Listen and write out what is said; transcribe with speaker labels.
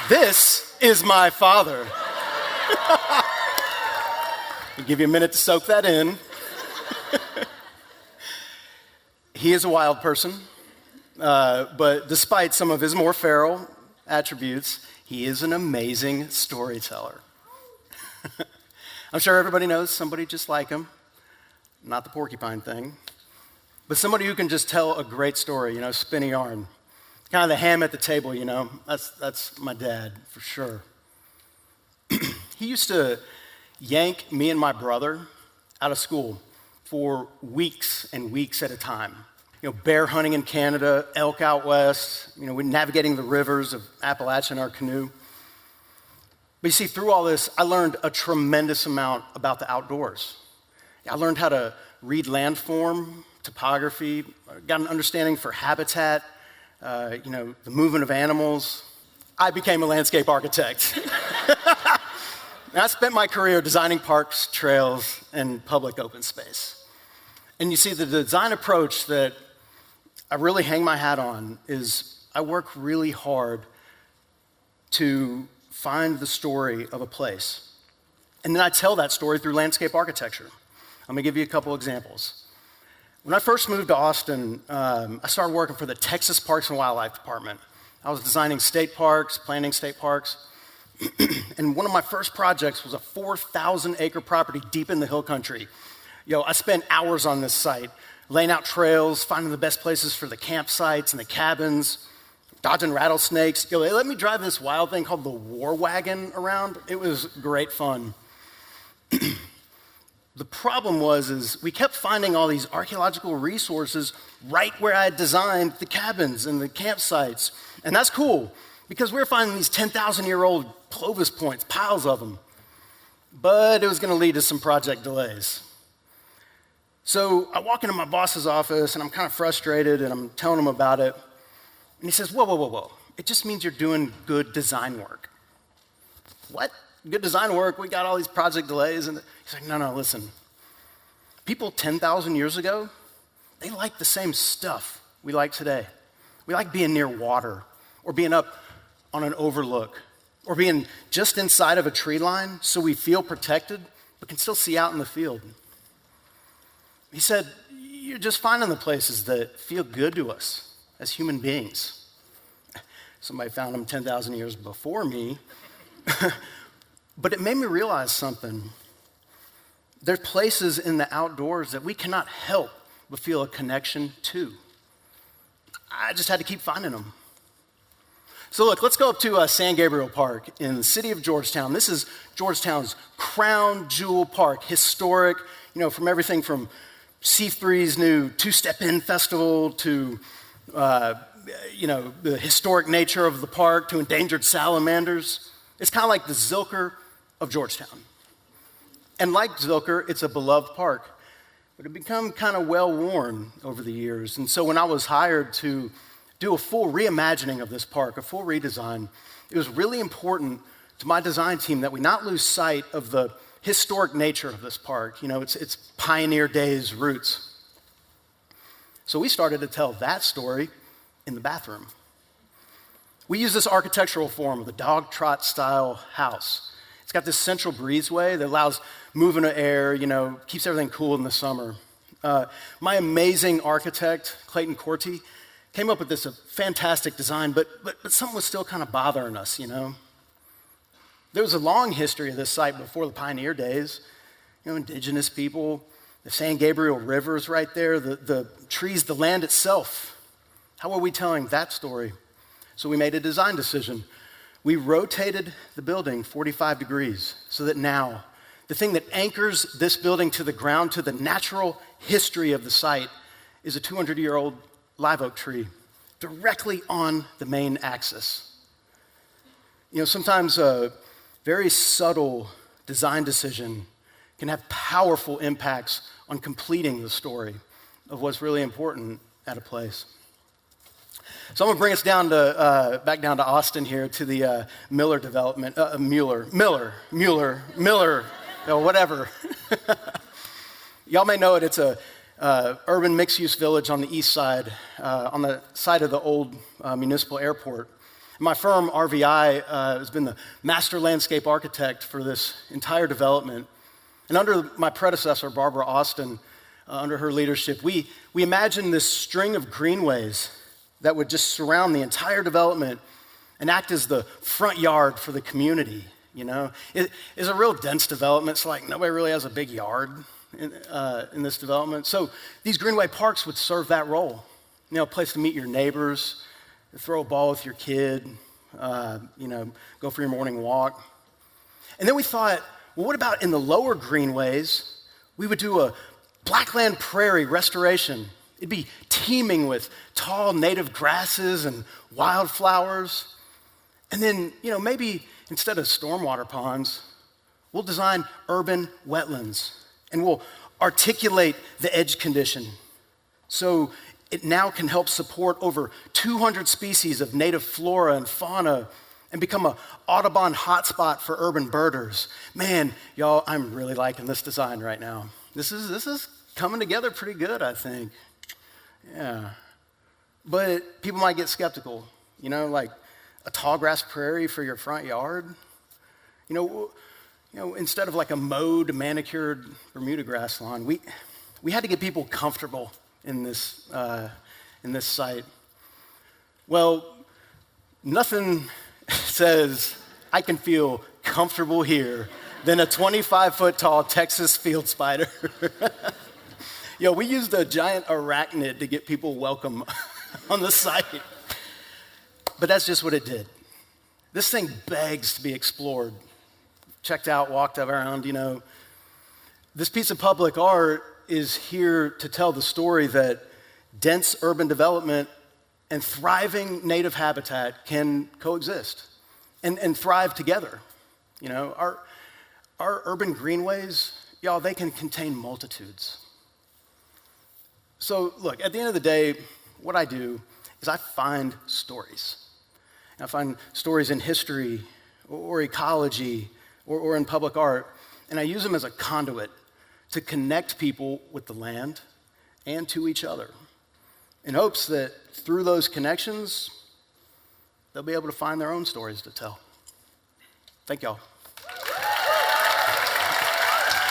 Speaker 1: This is my father. I'll give you a minute to soak that in. He is a wild person, but despite some of his more feral attributes, he is an amazing storyteller. I'm sure everybody knows somebody just like him, not the porcupine thing, but somebody who can just tell a great story, spin a yarn. Kind of the ham at the table, that's my dad, for sure. He used to yank me and my brother out of school for weeks and weeks at a time. Bear hunting in Canada, elk out west, we're navigating the rivers of Appalachia in our canoe. But you see, through all this, I learned a tremendous amount about the outdoors. I learned how to read landform, topography, got an understanding for habitat, the movement of animals. I became a landscape architect. And I spent my career designing parks, trails, and public open space. And you see, the design approach that I really hang my hat on is I work really hard to find the story of a place. And then I tell that story through landscape architecture. I'm gonna give you a couple examples. When I first moved to Austin, I started working for the Texas Parks and Wildlife Department. I was designing state parks, planning state parks. And one of my first projects was a 4,000-acre property deep in the hill country. I spent hours on this site, laying out trails, finding the best places for the campsites and the cabins, dodging rattlesnakes. They let me drive this wild thing called the War Wagon around. It was great fun. The problem was we kept finding all these archaeological resources right where I had designed the cabins and the campsites. And that's cool, because we were finding these 10,000-year-old Clovis points, piles of them. But it was going to lead to some project delays. So I walk into my boss's office, and I'm kind of frustrated, and I'm telling him about it. And he says, whoa. It just means you're doing good design work. What? Good design work? We got all these project delays. And he's like, no, listen. People 10,000 years ago, they liked the same stuff we like today. We like being near water, or being up on an overlook, or being just inside of a tree line so we feel protected, but can still see out in the field. He said, you're just finding the places that feel good to us as human beings. Somebody found them 10,000 years before me. But it made me realize something. There's places in the outdoors that we cannot help but feel a connection to. I just had to keep finding them. So look, let's go up to San Gabriel Park in the city of Georgetown. This is Georgetown's crown jewel park, historic, from everything from C3's new Two-Step In Festival to, the historic nature of the park to endangered salamanders. It's kind of like the Zilker of Georgetown. And like Zilker, it's a beloved park, but it become kind of well-worn over the years. And so when I was hired to do a full reimagining of this park, a full redesign, it was really important to my design team that we not lose sight of the historic nature of this park. It's pioneer days roots. So we started to tell that story in the bathroom. We use this architectural form of the dog trot style house. It's got this central breezeway that allows movement of air, keeps everything cool in the summer. My amazing architect, Clayton Corti, came up with this fantastic design, but something was still kind of bothering us, There was a long history of this site before the pioneer days. Indigenous people, the San Gabriel River is right there, the trees, the land itself. How are we telling that story? So we made a design decision. We rotated the building 45 degrees so that now the thing that anchors this building to the ground, to the natural history of the site, is a 200-year-old live oak tree directly on the main axis. Sometimes a very subtle design decision can have powerful impacts on completing the story of what's really important at a place. So I'm gonna bring us back down to Austin here to the Miller development, Miller, whatever. Y'all may know it. It's a urban mixed-use village on the east side, on the side of the old municipal airport. My firm, RVI, has been the master landscape architect for this entire development. And under my predecessor, Barbara Austin, under her leadership, we imagined this string of greenways that would just surround the entire development and act as the front yard for the community. It is a real dense development. It's like nobody really has a big yard in this development. So these greenway parks would serve that role. A place to meet your neighbors, throw a ball with your kid, go for your morning walk. And then we thought, well, what about in the lower greenways, we would do a blackland prairie restoration. It'd be teeming with tall native grasses and wildflowers. And then, maybe instead of stormwater ponds, we'll design urban wetlands and we'll articulate the edge condition so it now can help support over 200 species of native flora and fauna and become an Audubon hotspot for urban birders. Man, y'all, I'm really liking this design right now. This is coming together pretty good, I think. Yeah. But people might get skeptical, like a tall grass prairie for your front yard. Instead of like a mowed, manicured Bermuda grass lawn, we had to get people comfortable in this site. Well, nothing says I can feel comfortable here than a 25-foot tall Texas field spider. We used a giant arachnid to get people welcome on the site. But that's just what it did. This thing begs to be explored. Checked out, walked around, This piece of public art is here to tell the story that dense urban development and thriving native habitat can coexist and thrive together. Our urban greenways, y'all, they can contain multitudes. So look, at the end of the day, what I do is I find stories. I find stories in history or ecology or in public art, and I use them as a conduit to connect people with the land and to each other in hopes that through those connections, they'll be able to find their own stories to tell. Thank y'all.